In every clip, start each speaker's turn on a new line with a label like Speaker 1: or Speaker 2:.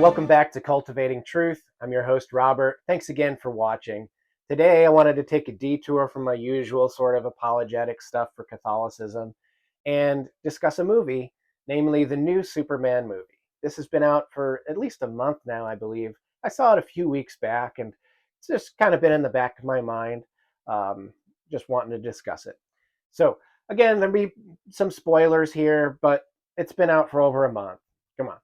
Speaker 1: Welcome back to Cultivating Truth. I'm your host, Robert. Thanks again for watching. Today, I wanted to take a detour from my usual sort of apologetic stuff for Catholicism and discuss a movie, namely the new Superman movie. This has been out for at least a month now, I believe. I saw it a few weeks back, and it's just kind of been in the back of my mind, just wanting to discuss it. So, again, there'll be some spoilers here, but it's been out for over a month. Come on.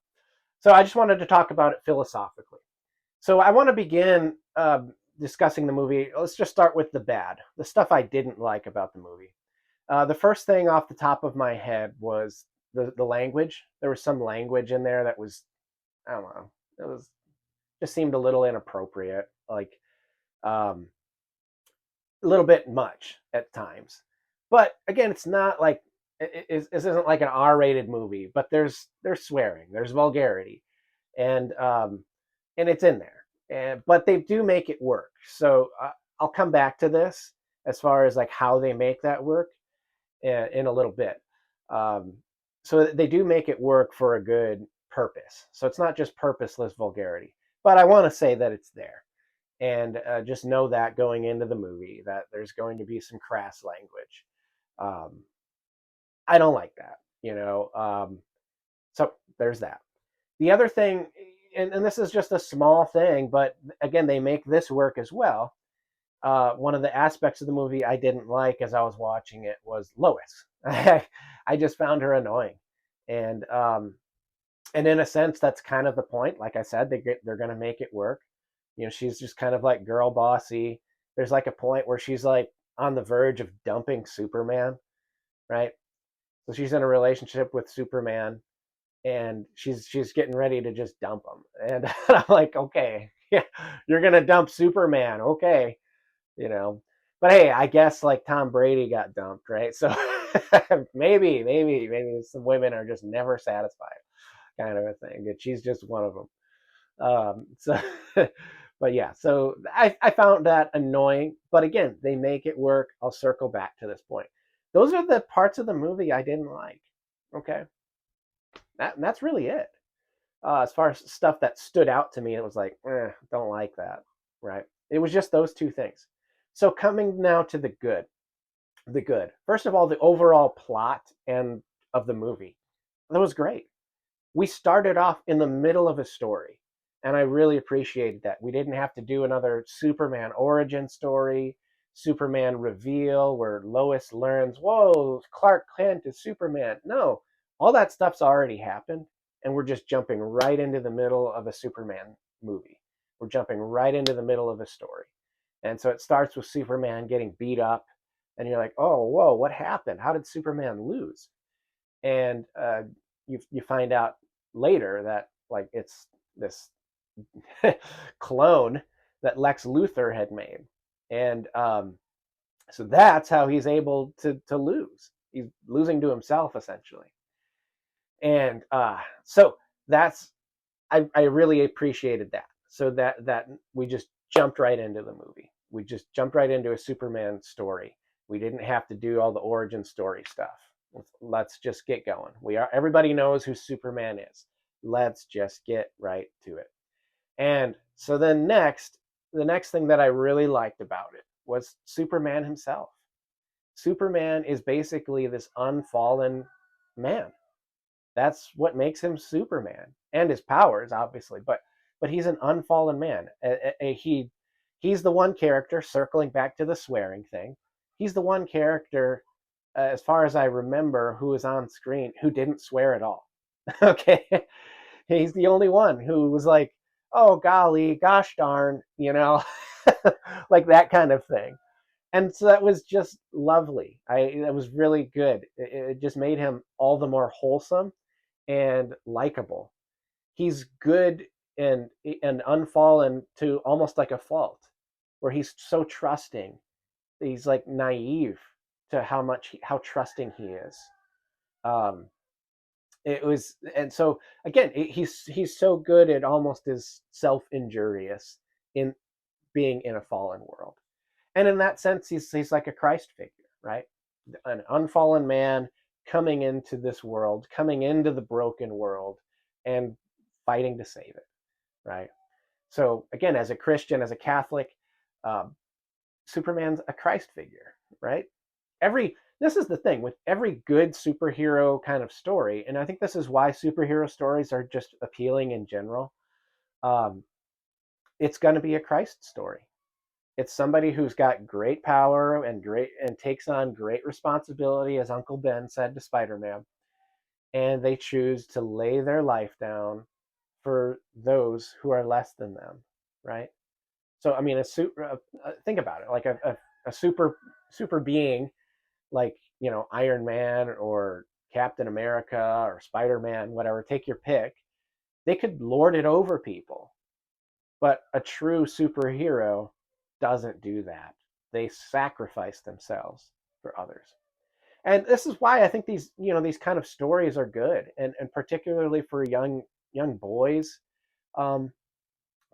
Speaker 1: So I just wanted to talk about it philosophically. So I want to begin discussing the movie. Let's just start with the bad, the stuff I didn't like about the movie. The first thing off the top of my head was the language. There was some language in there that was, I don't know, it was just seemed a little inappropriate, like um, a little bit much at times. But again, it's not like it isn't like an R-rated movie, but there's swearing, there's vulgarity, and and it's in there. But they do make it work. So I'll come back to this as far as like how they make that work in a little bit. Um, so they do make it work for a good purpose. So it's not just purposeless vulgarity. But I want to say that it's there, and just know that going into the movie that there's going to be some crass language. Um, I don't like that, you know. So there's that. The other thing, and this is just a small thing, but again, they make this work as well. One of the aspects of the movie I didn't like as I was watching it was Lois. I just found her annoying, and and in a sense, that's kind of the point. Like I said, they're going to make it work. You know, she's just kind of like girl bossy. There's like a point where she's like on the verge of dumping Superman, right? So she's in a relationship with Superman, and she's getting ready to just dump him. And I'm like, okay, yeah, you're gonna dump Superman, okay, you know. But hey, I guess like Tom Brady got dumped, right? So maybe some women are just never satisfied, kind of a thing. And she's just one of them. So, but yeah, so I found that annoying. But again, they make it work. I'll circle back to this point. Those are the parts of the movie I didn't like. Okay, that's really it. As far as stuff that stood out to me, it was like, don't like that, right? It was just those two things. So coming now to the good, the good. First of all, the overall plot and of the movie, that was great. We started off in the middle of a story, and I really appreciated that. We didn't have to do another Superman origin story, Superman reveal where Lois learns, whoa, Clark Kent is Superman. No, all that stuff's already happened, and we're just jumping right into the middle of a Superman movie. We're jumping right into the middle of a story. And so it starts with Superman getting beat up, and you're like, oh, whoa, what happened? How did Superman lose? And you find out later that like it's this clone that Lex Luthor had made, and so that's how he's able to lose. He's losing to himself essentially, and so that's I really appreciated that. So that we just jumped right into the movie. We just jumped right into a Superman story. We didn't have to do all the origin story stuff. Let's just get going. Everybody knows who Superman is. Let's just get right to it. And so then the next thing that I really liked about it was Superman himself. Superman is basically this unfallen man. That's what makes him Superman, and his powers, obviously. But he's an unfallen man. He's the one character, circling back to the swearing thing. He's the one character, as far as I remember, who was on screen who didn't swear at all. Okay, he's the only one who was like, "Oh golly, gosh darn," like that kind of thing. And so that was just lovely. It was really good. It just made him all the more wholesome and likable. He's good and unfallen to almost like a fault, where he's so trusting. He's like naive to how trusting he is. Um, it was, and so again, he's so good it almost is self injurious in being in a fallen world, and in that sense, he's like a Christ figure, right? An unfallen man coming into this world, coming into the broken world, and fighting to save it. right? So again, as a Christian, as a Catholic, um, Superman's a Christ figure, right? This is the thing with every good superhero kind of story, and I think this is why superhero stories are just appealing in general. Um, it's going to be a Christ story. It's somebody who's got great power and takes on great responsibility, as Uncle Ben said to Spider-Man, and they choose to lay their life down for those who are less than them, right? So I mean, think about it, like a super being like Iron Man or Captain America or Spider-Man, whatever. Take your pick. They could lord it over people, but a true superhero doesn't do that. They sacrifice themselves for others. And this is why I think these kind of stories are good, and particularly for young boys, um,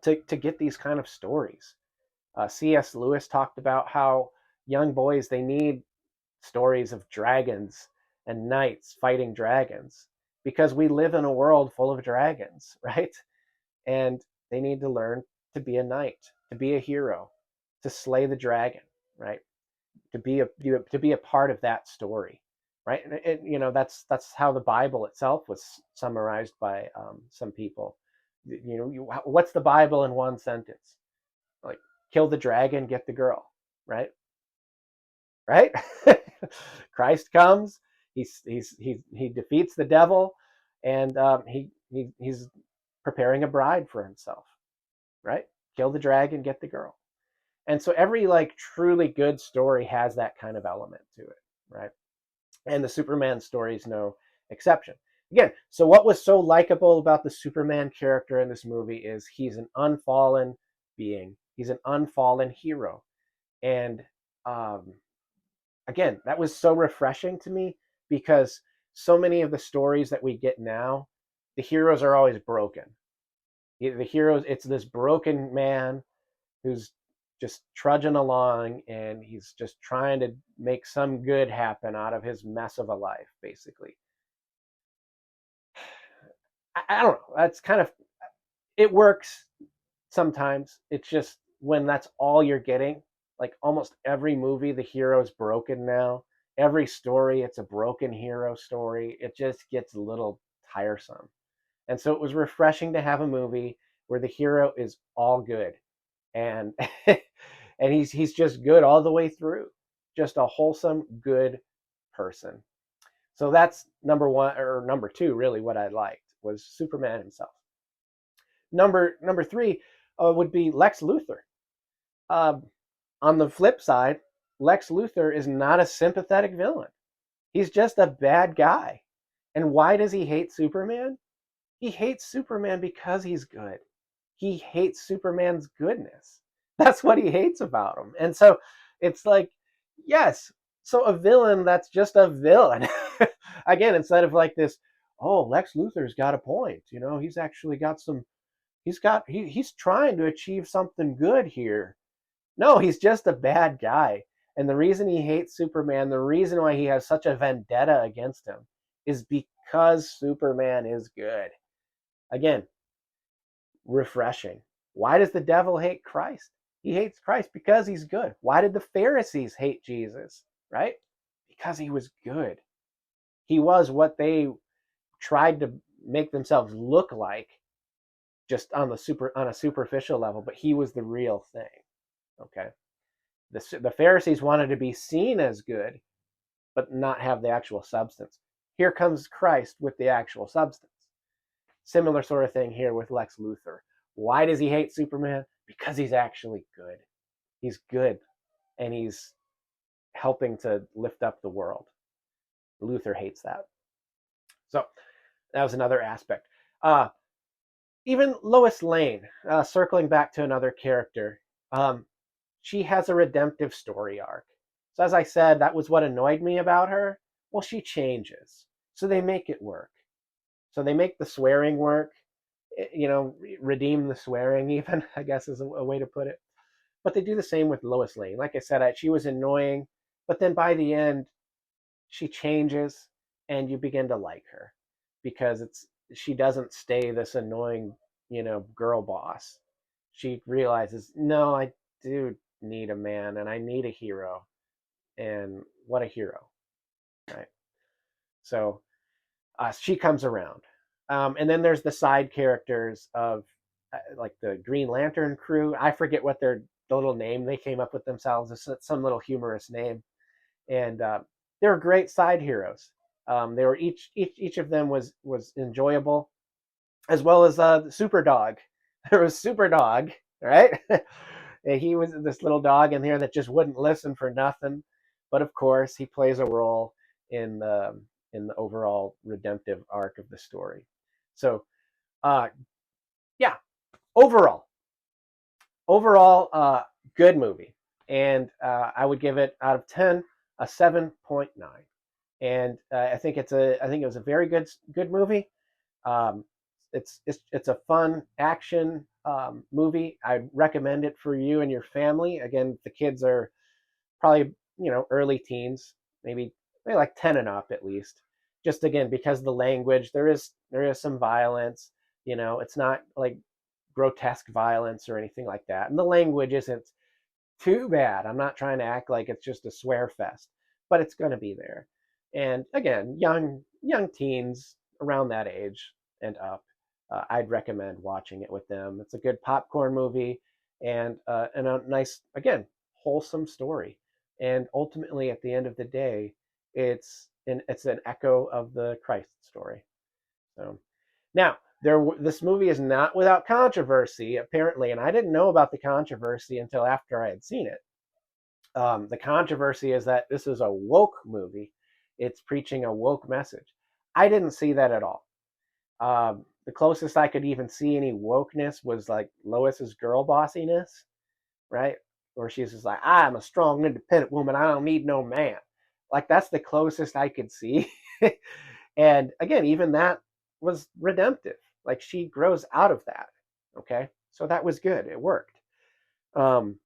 Speaker 1: to get these kind of stories. C.S. Lewis talked about how young boys, they need stories of dragons and knights fighting dragons because we live in a world full of dragons, right? And they need to learn to be a knight, to be a hero, to slay the dragon, right? To be a part of that story, right? That's how the Bible itself was summarized by some people. What's the Bible in one sentence? Like, kill the dragon, get the girl, right? Right? Christ comes, he defeats the devil, and he's preparing a bride for himself, right? Kill the dragon, get the girl. And so every like truly good story has that kind of element to it, right? And the Superman story is no exception. Again, so what was so likable about the Superman character in this movie is he's an unfallen being. He's an unfallen hero. And um, again, that was so refreshing to me because so many of the stories that we get now, the heroes are always broken. The heroes, it's this broken man who's just trudging along and he's just trying to make some good happen out of his mess of a life, basically. I don't know. That's kind of, it works sometimes. It's just when that's all you're getting, like almost every movie, the hero's broken now. Every story, it's a broken hero story. It just gets a little tiresome. And so it was refreshing to have a movie where the hero is all good and and he's just good all the way through. Just a wholesome, good person. So that's number one, or number two, really, what I liked was Superman himself. Number three would be Lex Luthor. Um, on the flip side, Lex Luthor is not a sympathetic villain. He's just a bad guy. And why does he hate Superman? He hates Superman because he's good. He hates Superman's goodness. That's what he hates about him. And so it's like, yes, so a villain that's just a villain. Again, instead of like this, oh, Lex Luthor's got a point. He's actually got some, he's trying to achieve something good here. No, he's just a bad guy. And the reason he hates Superman, the reason why he has such a vendetta against him is because Superman is good. Again, refreshing. Why does the devil hate Christ? He hates Christ because he's good. Why did the Pharisees hate Jesus? Right? Because he was good. He was what they tried to make themselves look like just on a superficial level, but he was the real thing. Okay? The Pharisees wanted to be seen as good, but not have the actual substance. Here comes Christ with the actual substance. Similar sort of thing here with Lex Luthor. Why does he hate Superman? Because he's actually good. He's good, and he's helping to lift up the world. Luthor hates that. So that was another aspect. Even Lois Lane, circling back to another character, she has a redemptive story arc. So as I said, that was what annoyed me about her. Well, she changes. So they make it work. So they make the swearing work, redeem the swearing even, I guess is a way to put it. But they do the same with Lois Lane. Like I said, she was annoying, but then by the end, she changes and you begin to like her because she doesn't stay this annoying girl boss. She realizes, no, I do need a man and I need a hero. And what a hero, right? So she comes around. And then there's the side characters of like the Green Lantern crew. I forget what the little name they came up with themselves. It's some little humorous name. And they were great side heroes. They were each of them was enjoyable, as well as Super Dog. There was Super Dog, right? He was this little dog in here that just wouldn't listen for nothing, but of course he plays a role in the overall redemptive arc of the story. So, uh, yeah, overall, good movie, and I would give it out of 10 a 7.9. And I think it was a very good movie. Um, it's a fun action movie. I recommend it for you and your family. Again, the kids are probably early teens, maybe like 10 and up at least. Just again because the language, there is some violence. It's not like grotesque violence or anything like that, and the language isn't too bad. I'm not trying to act like it's just a swear fest, but it's going to be there. And again, young teens around that age and up, I'd recommend watching it with them. It's a good popcorn movie, and a nice, again, wholesome story. And ultimately, at the end of the day, it's an echo of the Christ story. So now, this movie is not without controversy, apparently, and I didn't know about the controversy until after I had seen it. The controversy is that this is a woke movie. It's preaching a woke message. I didn't see that at all. The closest I could even see any wokeness was like Lois's girl bossiness, right? Where she's just like, I'm a strong, independent woman. I don't need no man. Like, that's the closest I could see. And again, even that was redemptive. Like, she grows out of that. Okay. So that was good. It worked. Um,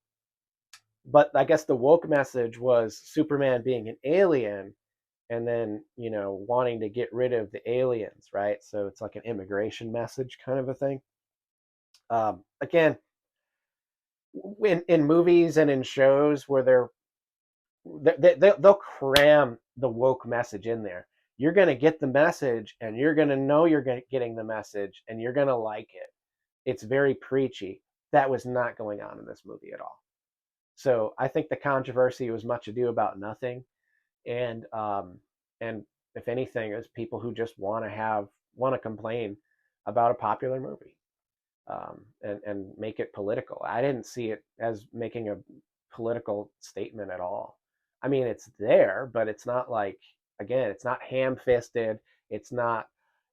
Speaker 1: but I guess the woke message was Superman being an alien and then, wanting to get rid of the aliens, right? So it's like an immigration message kind of a thing. Again, in movies and in shows where they'll cram the woke message in there. You're going to get the message and you're going to know you're getting the message and you're going to like it. It's very preachy. That was not going on in this movie at all. So I think the controversy was much ado about nothing. And if anything, it's people who just want to complain about a popular movie, and make it political. I didn't see it as making a political statement at all. I mean, it's there, but it's not like, again, it's not ham-fisted. It's not,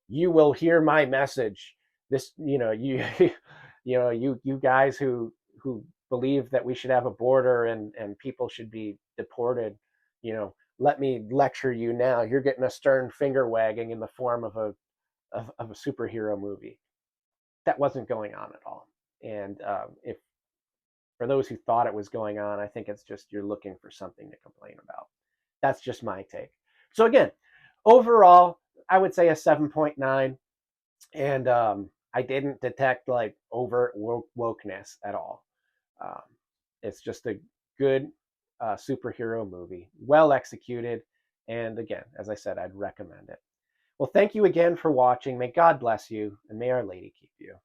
Speaker 1: you will hear my message. This, you guys who believe that we should have a border and people should be deported, let me lecture you now. You're getting a stern finger wagging in the form of a superhero movie. That wasn't going on at all. And if for those who thought it was going on, I think it's just you're looking for something to complain about. That's just my take. So again, overall, I would say a 7.9, and I didn't detect like overt wokeness at all. Um, it's just a good superhero movie, well executed, and again, as I said, I'd recommend it. Well, thank you again for watching. May God bless you, and may Our Lady keep you.